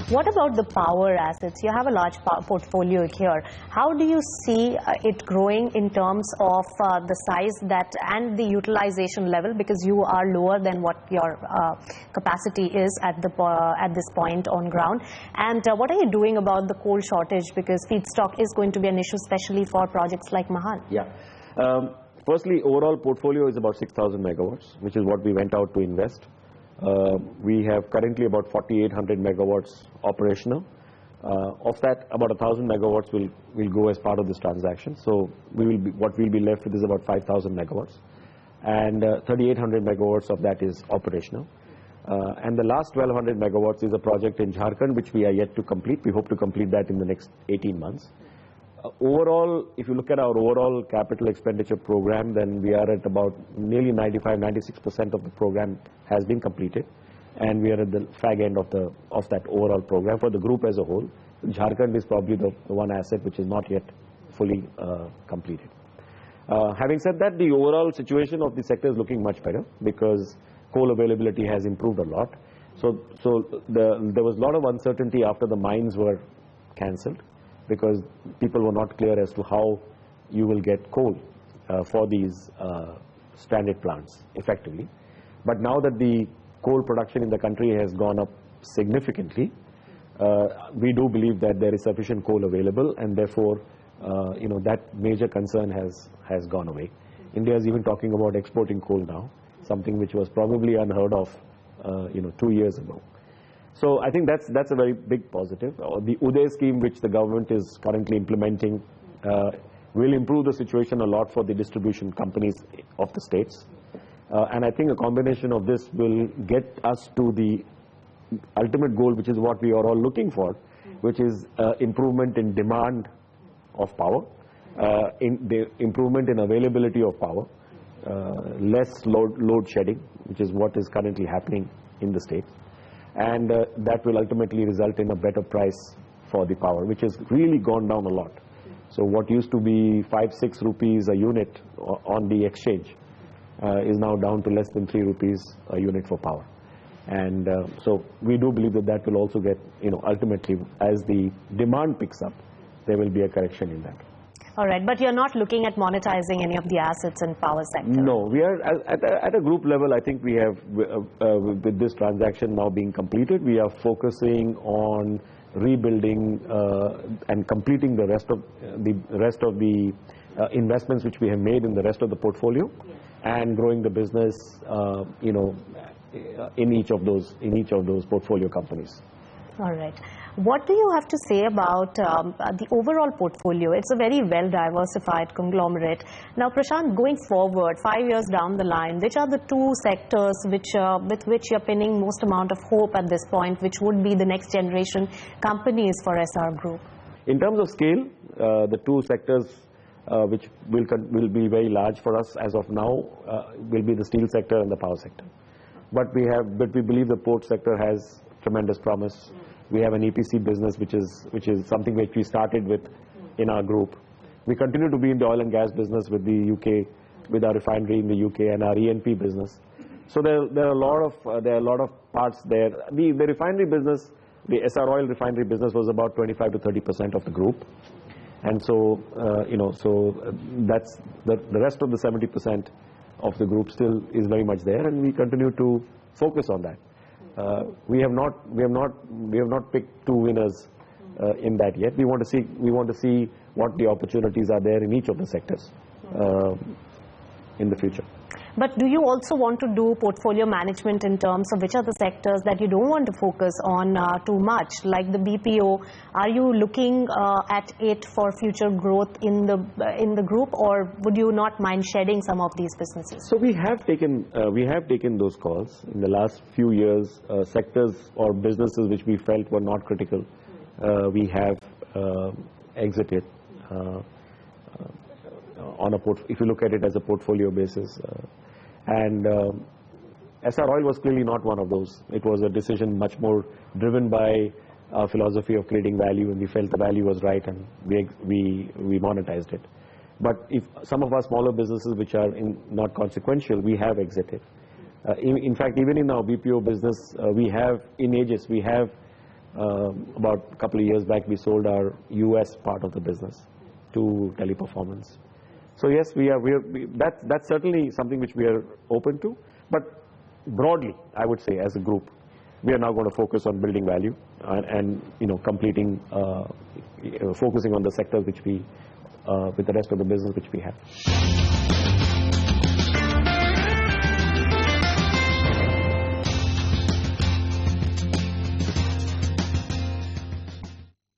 What about the power assets? You have a large portfolio here. How do you see it growing in terms of the size that and the utilization level, because you are lower than what your capacity is at this point on ground? And what are you doing about the coal shortage, because feedstock is going to be an issue, especially for projects like Mahan? Yeah. Firstly, overall portfolio is about 6,000 megawatts, which is what we went out to invest. We have currently about 4,800 megawatts operational. Of that, about 1,000 megawatts will go as part of this transaction. So what we'll be left with is about 5,000 megawatts, and 3,800 megawatts of that is operational. And the last 1,200 megawatts is a project in Jharkhand, which we are yet to complete. We hope to complete that in the next 18 months. Overall, if you look at our overall capital expenditure program, then we are at about nearly 95-96% of the program has been completed, and we are at the fag end of that overall program for the group as a whole. Jharkhand is probably the one asset which is not yet fully completed. Having said that, the overall situation of the sector is looking much better because coal availability has improved a lot. So there was a lot of uncertainty after the mines were cancelled, because people were not clear as to how you will get coal for these stranded plants effectively. But now that the coal production in the country has gone up significantly, we do believe that there is sufficient coal available, and therefore that major concern has gone away. India is even talking about exporting coal now, something which was probably unheard of 2 years ago. So I think that's a very big positive. The Uday scheme, which the government is currently implementing, will improve the situation a lot for the distribution companies of the states. And I think a combination of this will get us to the ultimate goal, which is what we are all looking for, which is improvement in demand of power, in the improvement in availability of power, less load shedding, which is what is currently happening in the states. And that will ultimately result in a better price for the power, which has really gone down a lot. So what used to be 5-6 rupees a unit on the exchange is now down to less than 3 rupees a unit for power. And so we do believe that will also get, ultimately, as the demand picks up, there will be a correction in that. All right, but you're not looking at monetizing any of the assets in power sector? No, we are at a group level. I think we have, with this transaction now being completed, we are focusing on rebuilding and completing the rest of the investments which we have made in the rest of the portfolio, and growing the business, in each of those portfolio companies. All right. What do you have to say about the overall portfolio? It's a very well-diversified conglomerate. Now, Prashant, going forward, 5 years down the line, which are the two sectors with which you're pinning most amount of hope at this point, which would be the next generation companies for Essar Group? In terms of scale, the two sectors which will be very large for us as of now will be the steel sector and the power sector. But we believe the port sector has tremendous promise. We have an EPC business which is something which we started with in our group. We continue to be in the oil and gas business with the UK, with our refinery in the UK, and our E&P business. So there are a lot of parts there. The refinery business, the Essar Oil refinery business, was about 25 to 30% of the group, and so that's the rest of the 70% of the group still is very much there, and we continue to focus on that. We have not picked two winners in that yet. We want to see what the opportunities are there in each of the sectors in the future. But do you also want to do portfolio management in terms of which are the sectors that you don't want to focus on too much, like the BPO? Are you looking at it for future growth in the group, or would you not mind shedding some of these businesses? So we have taken those calls in the last few years. Sectors or businesses which we felt were not critical, we have exited. If you look at it as a portfolio basis, and Essar Oil was clearly not one of those. It was a decision much more driven by our philosophy of creating value, and we felt the value was right, and we monetized it. But if some of our smaller businesses which are not consequential, we have exited. In fact, even in our BPO business, we have in Aegis, we have About a couple of years back, we sold our US part of the business to Teleperformance. So yes, that's certainly something which we are open to. But broadly, I would say, as a group, we are now going to focus on building value and completing, focusing on the sectors which we, with the rest of the business which we have.